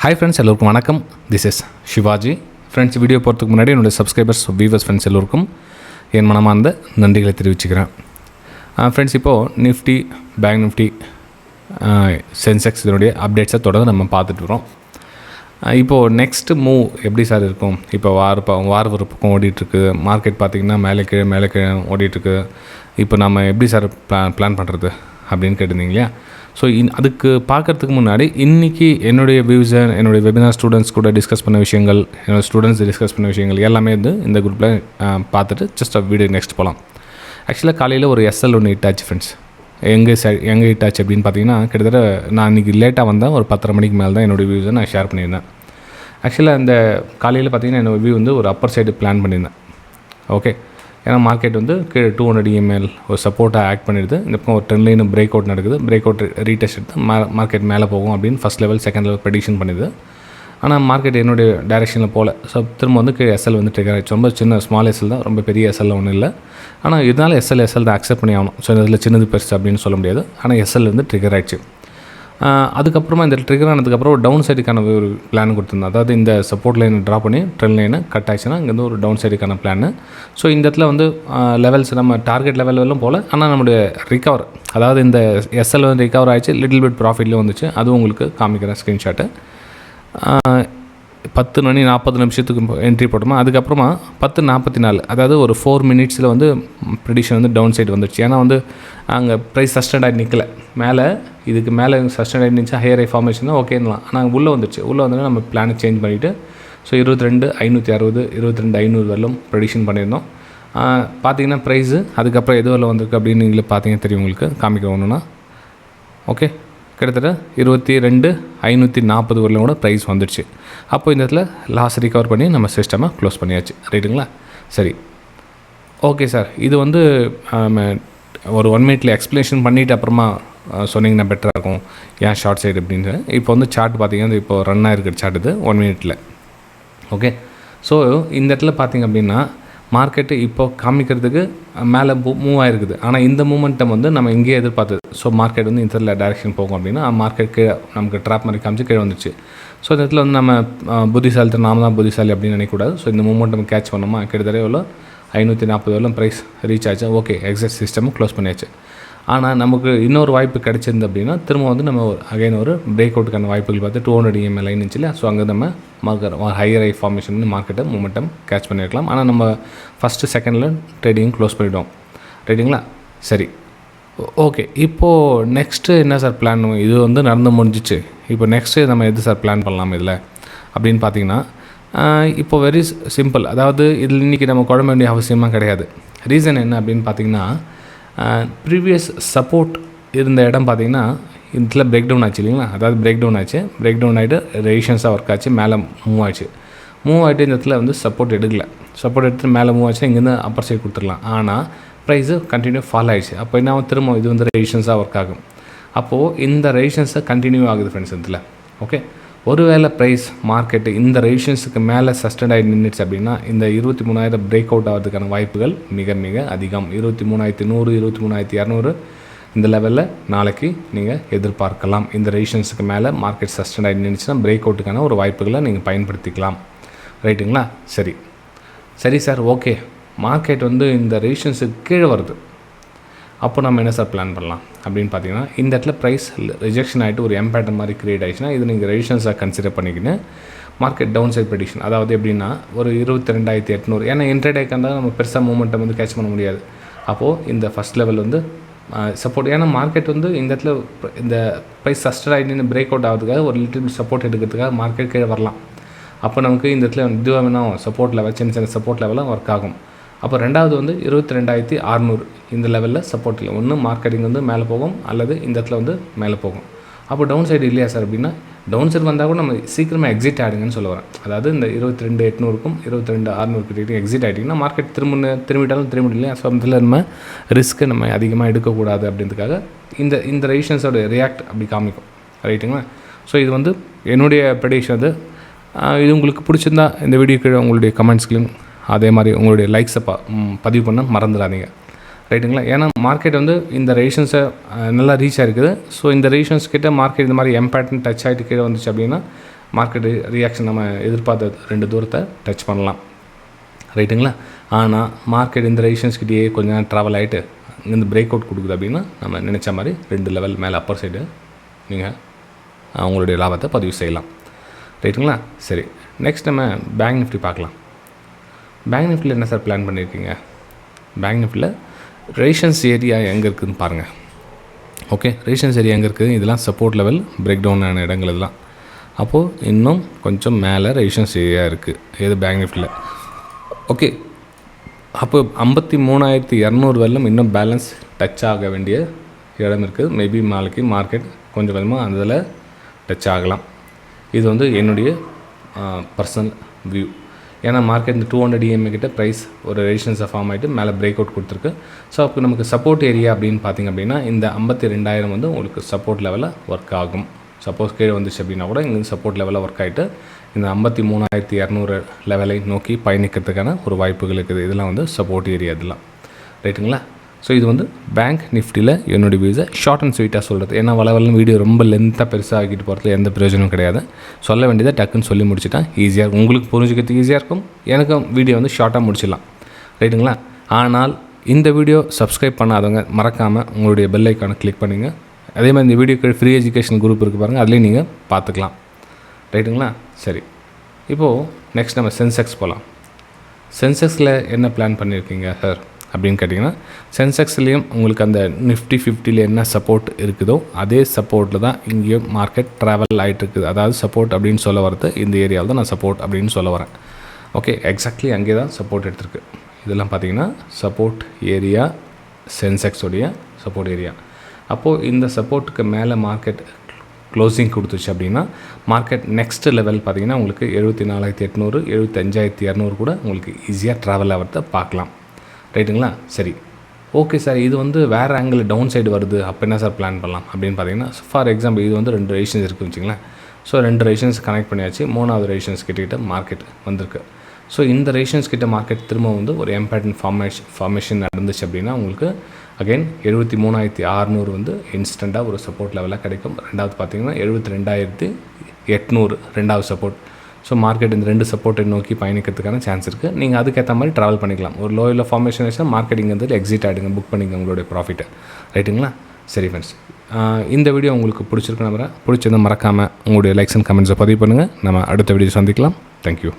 Hi friends, எல்லோருக்கும் வணக்கம். This is shivaji. Friends, video போகிறதுக்கு முன்னாடி என்னோட சப்ஸ்கிரைபர்ஸ் வியூவர்ஸ் ஃப்ரெண்ட்ஸ் எல்லோருக்கும் என் மனமார்ந்த நன்றிகளை தெரிவிச்சுக்கிறேன். ஃப்ரெண்ட்ஸ், இப்போது நிஃப்டி, பேங்க் நிஃப்டி, சென்செக்ஸ் இதனுடைய அப்டேட்ஸை தொடர்ந்து நம்ம பார்த்துட்டு வரோம். இப்போது நெக்ஸ்ட் மூவ் எப்படி சார் இருக்கும்? இப்போ வார ஒரு பக்கம் ஓடிட்டுருக்கு. மார்க்கெட் பார்த்திங்கன்னா மேலே கீழே ஓடிட்டுருக்கு. இப்போ நம்ம எப்படி சார் பிளான் பண்ணுறது அப்படின்னு கேட்டிருந்தீங்க இல்லையா? ஸோ அதுக்கு பார்க்குறதுக்கு முன்னாடி இன்றைக்கி என்னுடைய வியூஸை என்னுடைய வெபினார் ஸ்டூடெண்ட்ஸ் கூட டிஸ்கஸ் பண்ண விஷயங்கள், என்னோடய ஸ்டூடெண்ட்ஸ் டிஸ்கஸ் பண்ண விஷயங்கள் எல்லாமே இந்த குரூப்பில் பார்த்துட்டு ஜஸ்ட் வீடியோ நெக்ஸ்ட் போகலாம். ஆக்சுவலாக காலையில் ஒரு எஸ்எல் ஒன்று ஹிட் ஆச்சு ஃப்ரெண்ட்ஸ். எங்கே ஹிட் ஆச்சு அப்படின்னு பார்த்தீங்கன்னா, கிட்டத்தட்ட நான் இன்றைக்கி லேட்டாக வந்தேன். ஒரு 10:30 மணிக்கு மேலே தான் என்னோடய வியூஸை நான் ஷேர் பண்ணியிருந்தேன். ஆக்சுவலாக அந்த காலையில் பார்த்தீங்கன்னா என்னோடய வியூ ஒரு அப்பர் சைடு பிளான் பண்ணியிருந்தேன். ஓகே, ஏன்னா மார்க்கெட் கீழே 200 EML ஒரு சப்போர்ட்டாக ஆக்ட் பண்ணிடுது. இந்த பக்கம் ஒரு 10 லைன் பிரேக் அவுட் நடக்குது. பிரேக் அவுட் ரீடெஸ்ட் எடுத்து மார்க்கெட் மேலே போகும் அப்படின்னு first level second level prediction பண்ணுது. ஆனால் மார்க்கெட் என்னுடைய டைரெக்ஷனில் போகல. ஸோ திரும்ப கீழே எஸ்எல் ட்ரிகர் ஆகிடுச்சு. ரொம்ப சின்ன ஸ்மால் எஸ்எல் தான், ரொம்ப பெரிய எஸ்எல் ஒன்றும் இல்லை. ஆனால் இதனால் எஸ்எல் தான் அக்செப்ட் பண்ணி ஆகணும். ஸோ இதில் சின்னது பெருசு அப்படின்னு சொல்ல முடியாது. ஆனால் எஸ்எல் ட்ரிகர் ஆகிடுச்சு. அதுக்கப்புறமா இந்த ட்ரிகர் ஆனதுக்கப்புறம் ஒரு டவுன் சைடுக்கான ஒரு பிளான் கொடுத்துருந்தேன். அதாவது இந்த சப்போர்ட் லைனை ட்ரா பண்ணி ட்ரெண்ட் லைனை கட் ஆயிடுச்சுன்னா இங்கேருந்து ஒரு டவுன் சைடுக்கான பிளான். ஸோ இந்த இடத்துல லெவல்ஸ் நம்ம டார்கெட் லெவலும் போல், ஆனால் நம்மளுடைய ரிகவர், அதாவது இந்த எஸ்எல் ரிகவர் ஆகிடுச்சு. லிட்டில் பிட் ப்ராஃபிட்லேயும் வந்துச்சு. அதுவும் உங்களுக்கு காமிக்கிறேன் ஸ்க்ரீன்ஷாட்டு. 10:40 என்ட்ரி போட்டோமா. அதுக்கப்புறமா 10:44, அதாவது ஒரு 4 மினிட்ஸில் ப்ரெடிக்ஷன் டவுன் சைடு வந்துடுச்சு. ஏன்னா அங்கே ப்ரைஸ் சஸ்டெண்ட் ஆகி நிற்கலை. இதுக்கு மேலே சஸ்டெண்ட் ஆகி நினச்சா ஹையர் ஐ ஃபார்மேஷன் தான் ஓகேலாம். ஆனால் உள்ளே வந்துடுச்சு. உள்ளே வந்தோன்னா நம்ம பிளானை சேஞ்ச் பண்ணிவிட்டு ஸோ 22,560 22,500 வரலும் ப்ரெடிக்ஷன் பண்ணியிருந்தோம். பார்த்தீங்கன்னா ப்ரைஸு அதுக்கப்புறம் எது வரல வந்திருக்கு அப்படின்னு நீங்களே பார்த்தீங்கன்னா தெரியும் உங்களுக்கு. காமிக்க ஒன்றுனா ஓகே, கிட்டத்தட்ட 22,540 வரலும் கூட ப்ரைஸ் வந்துடுச்சு. அப்போ இந்த இடத்துல லாஸ் ரிகவர் பண்ணி நம்ம சிஸ்டமை க்ளோஸ் பண்ணியாச்சு. ரைட்டுங்களா? சரி, ஓகே சார். இது ஒரு 1 மினிட்ல எக்ஸ்ப்ளனேஷன் பண்ணிவிட்டு அப்புறமா சொன்னிங்கன்னா பெட்டராக இருக்கும். ஏன் ஷார்ட் சைடு அப்படின்னு. இப்போ சார்ட் பார்த்தீங்கன்னா இப்போ ரன் ஆகிருக்கிற சார்ட் இது 1 மினிட்ல. ஓகே, ஸோ இந்த இடத்துல பார்த்திங்க அப்படின்னா மார்க்கெட்டு இப்போ காமிக்கிறதுக்கு மேலே மூவ் ஆகிருக்குது. ஆனால் இந்த மூமெண்டம் நம்ம இங்கேயே எதிர்பார்த்தது. ஸோ மார்க்கெட் இந்த டைரெக்ஷன் போகும் அப்படின்னா மார்க்கெட் கீழே நமக்கு ட்ராப் மாதிரி காமிச்சு கீழே வந்துச்சு. ஸோ இந்த இடத்துல நம்ம புத்திசாலி, நாம தான் புத்திசாலி அப்படின்னு நினைக்கக்கூடாது. ஸோ இந்த மூமெண்டம் கேட்ச் பண்ணோமா, கிட்டத்தட்ட எவ்வளோ 540 வரலும் ப்ரைஸ் ரீச் ஆச்சு. ஓகே, எக்ஸாக்ட் சிஸ்டமும் க்ளோஸ் பண்ணியாச்சு. ஆனால் நமக்கு இன்னொரு வாய்ப்பு கிடச்சிருந்து அப்படின்னா திரும்ப நம்ம அகைன் ஒரு பிரேக் அவுட்டுக்கான வாய்ப்புகள் பார்த்து 200 EML லைன் இருந்துச்சு இல்லையா? ஸோ அங்கே நம்ம ஹையர் ஐ ஃபார்மேஷன் மார்க்கெட்டை மூமெண்டம் கேட்ச் பண்ணியிருக்கலாம். ஆனால் நம்ம ஃபஸ்ட்டு செகண்டில் ட்ரேடிங் க்ளோஸ் பண்ணிவிட்டோம். ரைட்டுங்களா? சரி, ஓகே. இப்போது நெக்ஸ்ட்டு என்ன சார் பிளான்? இது நடந்து முடிஞ்சிச்சு. இப்போ நெக்ஸ்ட்டு நம்ம எது சார் பிளான் பண்ணலாம் இதில் அப்படின்னு பார்த்தீங்கன்னா, இப்போ வெரி சிம்பிள். அதாவது இதில் இன்றைக்கி நம்ம குழம்ப வேண்டிய அவசியமாக கிடையாது. ரீசன் என்ன அப்படின்னு பார்த்தீங்கன்னா, ப்ரீவியஸ் சப்போர்ட் இருந்த இடம் பார்த்திங்கன்னா இதில் பிரேக் டவுன் ஆச்சு இல்லைங்களா? அதாவது பிரேக் டவுன் ஆகிட்டு ரெசிஸ்டன்ஸாக ஒர்க் ஆச்சு, மேலே மூவ் ஆகிட்டு இந்த இடத்துல சப்போர்ட் எடுக்கல. சப்போர்ட் எடுத்து மேலே மூவ் ஆச்சு, இங்கேருந்து அப்பர் சைடு கொடுத்துடலாம். ஆனால் ப்ரைஸு கண்டினியூ ஃபால் ஆகிடுச்சு. அப்போ என்ன திரும்ப இது ரெசிஸ்டன்ஸாக ஒர்க் ஆகும். அப்போது இந்த ரெசிஸ்டன்ஸை கண்டினியூ ஆகுது ஃப்ரெண்ட்ஸ் இதில். ஓகே, ஒருவேளை ப்ரைஸ் மார்க்கெட்டு இந்த ரெசிஸ்டன்ஸுக்கு மேலே சஸ்டெண்ட் ஆகி நின்றுச்சு அப்படின்னா இந்த 23,000 பிரேக் அவுட் ஆகிறதுக்கான வாய்ப்புகள் மிக மிக அதிகம். 23,100 23,200 இந்த லெவலில் நாளைக்கு நீங்கள் எதிர்பார்க்கலாம். இந்த ரெசிஸ்டன்ஸுக்கு மேலே மார்க்கெட் சஸ்டெண்ட் ஆகி நின்றுச்சுன்னா பிரேக் அவுட்டுக்கான ஒரு வாய்ப்புகளை நீங்கள் பயன்படுத்திக்கலாம். ரைட்டுங்களா? சரி சார், ஓகே. மார்க்கெட் இந்த ரெசிஸ்டன்ஸுக்கு கீழே வருது. அப்போ நம்ம என்ன சார் பிளான் பண்ணலாம் அப்படின்னு பார்த்தீங்கன்னா, இந்த இடத்துல ப்ரைஸ் ரிஜெக்ஷன் ஆகிட்டு ஒரு பேட்டர்ன் மாதிரி க்ரியேட் ஆகிடுச்சுன்னா இது நீங்கள் ரெசிஸ்டன்ஸாக கன்சிடர் பண்ணிக்கின்னு மார்க்கெட் டவுன் சைட் ப்ரெடிக்ஷன், அதாவது எப்படின்னா ஒரு 22,800. ஏன்னா இன்ட்ரடேக்காக இருந்தால் நம்ம பெருசாக மூமெண்ட்டை கேட்ச் பண்ண முடியாது. அப்போது இந்த ஃபஸ்ட் லெவல் சப்போர்ட், ஏன்னா மார்க்கெட் இந்த இடத்துல இந்த ப்ரைஸ் சஸ்டெண்ட் ஆகிட்டு பிரேக் அவுட் ஆகிறதுக்காக ஒரு லிட்டில் சப்போர்ட் எடுக்கிறதுக்காக மார்க்கெட் கீழே வரலாம். அப்போ நமக்கு இந்த இடத்துல இதுவாக வேணும் சப்போர்ட் லெவல், சின்ன சப்போர்ட் லெவலாக ஒர்க் ஆகும். அப்போ ரெண்டாவது 22,600 இந்த லெவலில் சப்போர்ட் இல்லை. ஒன்று மார்க்கெட்டிங் மேலே போகும், அல்லது இந்த இடத்துல மேலே போகும். அப்போ டவுன் சைடு இல்லையா சார் அப்படின்னா, டவுன் சைடு வந்தால் கூட நம்ம சீக்கிரமாக எக்ஸிட் ஆகிடுங்கன்னு சொல்ல வரேன். அதாவது இந்த 22,800க்கும் 22,600 எக்ஸிட் ஆகிட்டிங்கன்னா மார்க்கெட் திரும்பிட்டாலும் திரும்பிடலையா? ஸோ அதில் நம்ம ரிஸ்க்கு நம்ம அதிகமாக எடுக்கக்கூடாது அப்படின்றதுக்காக இந்த ரெசிஸ்டன்ஸோட ரியாக்ட் அப்படி காமிக்கும். ரைட்டுங்களா? ஸோ இது என்னுடைய ப்ரெடிக்ஷன். இது உங்களுக்கு பிடிச்சிருந்தா இந்த வீடியோ கீழே உங்களுடைய கமெண்ட்ஸ்களையும் அதே மாதிரி உங்களுடைய லைக்ஸை பதிவு பண்ண மறந்துடாதீங்க. ரைட்டுங்களா? ஏன்னா மார்க்கெட் இந்த ரெசிஸ்டன்ஸை நல்லா ரீச் ஆகிருக்குது. ஸோ இந்த ரெசிஸ்டன்ஸ் கிட்ட மார்க்கெட் இந்த மாதிரி பேட்டர்ன் டச் ஆகிட்டு கீழே வந்துச்சு அப்படின்னா மார்க்கெட்டு ரியாக்ஷன் நம்ம எதிர்பார்த்த 2 தூரத்தை டச் பண்ணலாம், ரைட்டுங்களா. ஆனால் மார்க்கெட் இந்த ரெசிஸ்டன்ஸ்கிட்டயே கொஞ்சம் நேரம் ட்ராவல் ஆகிட்டு இந்த பிரேக் அவுட் கொடுக்குது அப்படின்னா நம்ம நினச்ச மாதிரி 2 லெவல் மேலே அப்பர் சைடு நீங்கள் அவங்களுடைய லாபத்தை பதிவு செய்யலாம், ரைட்டுங்களா. சரி, நெக்ஸ்ட் நம்ம பேங்க் நிஃப்டி பார்க்கலாம். பேங்க் நிஃப்டியில் என்ன சார் பிளான் பண்ணியிருக்கீங்க? பேங்க் நிஃப்டியில் ரெசிஸ்டன்ஸ் ஏரியா எங்கே இருக்குதுன்னு பாருங்கள். ஓகே, ரெசிஸ்டன்ஸ் ஏரியா எங்கே இருக்குது? இதெல்லாம் சப்போர்ட் லெவல் பிரேக் டவுன் ஆன இடங்கள் இதெல்லாம். அப்போது இன்னும் கொஞ்சம் மேலே ரெசிஸ்டன்ஸ் ஏரியா இருக்குது எது பேங்க் நிஃப்டியில். ஓகே, அப்போ 53,200 வரலும் இன்னும் பேலன்ஸ் டச் ஆக வேண்டிய இடம் இருக்குது. மேபி நாளைக்கு மார்க்கெட் கொஞ்சம் கொஞ்சமாக அதில் டச் ஆகலாம். இது வந்து என்னுடைய பர்சனல் வியூ. ஏன்னா மார்க்கெட் இந்த 200 EMA கிட்ட ப்ரைஸ் ஒரு ரெசிஸ்டன்ஸை ஃபார்ம் ஆகிட்டு மேலே பிரேக் அவுட் கொடுத்துருக்கு. ஸோ அப்போ நமக்கு சப்போர்ட் ஏரியா அப்படின்னு பார்த்திங்க அப்படின்னா இந்த 52,000 வந்து உங்களுக்கு சப்போர்ட் லெவலில் ஒர்க் ஆகும். சப்போஸ் கீழே வந்துச்சு அப்படின்னா கூட இங்கே சப்போர்ட் லெவலில் ஒர்க் ஆகிட்டு இந்த 53,200 லெவலை நோக்கி பயணிக்கிறதுக்கான ஒரு வாய்ப்புகள் இருக்குது. இதெல்லாம் வந்து சப்போர்ட் ஏரியா இதெல்லாம், ரைட்டுங்களா. ஸோ இது வந்து பேங்க் நிஃப்டியில் என்னுடைய வியூஸை ஷார்ட் அண்ட் ஸ்வீட்டாக சொல்கிறது. ஏன்னா வளவலன்னு வீடியோ ரொம்ப லென்த்தாக பெருசாக ஆகிட்டு போகிறதுல எந்த பிரயோஜனமும் கிடையாது. சொல்ல வேண்டியதை டக்குன்னு சொல்லி முடிச்சுட்டா ஈஸியாக இருக்கும், உங்களுக்கு புரிஞ்சுக்கிறதுக்கு ஈஸியாக இருக்கும், எனக்கும் வீடியோ வந்து ஷார்ட்டாக முடிச்சிடலாம், ரைட்டுங்களா. ஆனால் இந்த வீடியோ சப்ஸ்கிரைப் பண்ணாதவங்க மறக்காமல் உங்களுடைய பெல் ஐக்கானை கிளிக் பண்ணிங்க. அதே மாதிரி இந்த வீடியோக்கு ஃப்ரீ எஜுகேஷன் குரூப் இருக்குது பாருங்கள், அதுலேயும் நீங்கள் பார்த்துக்கலாம், ரைட்டுங்களா. சரி, இப்போது நெக்ஸ்ட் நம்ம சென்செக்ஸ் போகலாம். சென்செக்ஸில் என்ன பிளான் பண்ணியிருக்கீங்க சார் அப்படின்னு கேட்டிங்கன்னா, சென்செக்ஸ்லேயும் உங்களுக்கு அந்த நிஃப்டி 50ல் என்ன சப்போர்ட் இருக்குதோ அதே சப்போர்ட்டில் தான் இங்கேயும் மார்க்கெட் ட்ராவல் ஆகிட்டு இருக்குது. அதாவது சப்போர்ட் அப்படின்னு சொல்ல வரது இந்த ஏரியாவில் தான் நான் சப்போர்ட் அப்படின்னு சொல்ல வரேன். ஓகே, எக்ஸாக்ட்லி அங்கே தான் சப்போர்ட் எடுத்திருக்கு. இதெல்லாம் பார்த்திங்கன்னா சப்போர்ட் ஏரியா, சென்செக்ஸோடைய சப்போர்ட் ஏரியா. அப்போது இந்த சப்போர்ட்டுக்கு மேலே மார்க்கெட் க்ளோசிங் கொடுத்துச்சு அப்படின்னா மார்க்கெட் நெக்ஸ்ட் லெவல் பார்த்திங்கன்னா உங்களுக்கு 74,800 75,200 கூட உங்களுக்கு ஈஸியாக ட்ராவல் ஆகிறத பார்க்கலாம், ரைட்டுங்களா. சரி, ஓகே சார், இது வந்து வேறு ஆங்கிள் டவுன் சைடு வருது, அப்போ என்ன சார் பிளான் பண்ணலாம் அப்படின்னு பார்த்தீங்கன்னா, ஃபார் எக்ஸாம்பிள் இது வந்து 2 ரெசிஸ்டன்ஸ் இருக்குன்னு வச்சுங்களேன். ஸோ 2 ரெசிஸ்டன்ஸ் கனெக்ட் பண்ணியாச்சு, 3வது ரெசிஸ்டன்ஸ் கிட்ட மார்க்கெட் வந்திருக்கு. ஸோ இந்த ரெசிஸ்டன்ஸ் கிட்ட மார்க்கெட் திரும்ப வந்து ஒரு எம்பேட்டர்ன் ஃபார்மேஷன் நடந்துச்சு அப்படின்னா உங்களுக்கு அகைன் 73,600 வந்து இன்ஸ்டண்ட்டாக ஒரு சப்போர்ட் லெவலாக கிடைக்கும். ரெண்டாவது பார்த்தீங்கன்னா 72,800 ரெண்டாவது சப்போர்ட். ஸோ மார்க்கெட் இந்த 2 சப்போர்ட்டை நோக்கி பயணிக்கிறதுக்கான சான்ஸ் இருக்குது. நீங்கள் அதுக்கேற்ற மாதிரி ட்ராவல் பண்ணிக்கலாம். ஒரு லோயில் ஃபார்மேஷன் வச்சுன்னா மார்க்கெட் இங்கேருந்து எக்ஸிட் ஆகிடுங்க, புக் பண்ணிங்க உங்களுடைய ப்ராஃபிட்டை, ரைட்டுங்களா. சரி ஃப்ரெண்ட்ஸ், இந்த வீடியோ உங்களுக்கு பிடிச்சிருக்கு நம்புறேன். பிடிச்சிருந்தால் மறக்காமல் உங்களுடைய லைக்ஸ் அண்ட் கமெண்ட்ஸை பதிவு பண்ணுங்கள். நம்ம அடுத்த வீடியோ சந்திக்கலாம். தேங்க்யூ.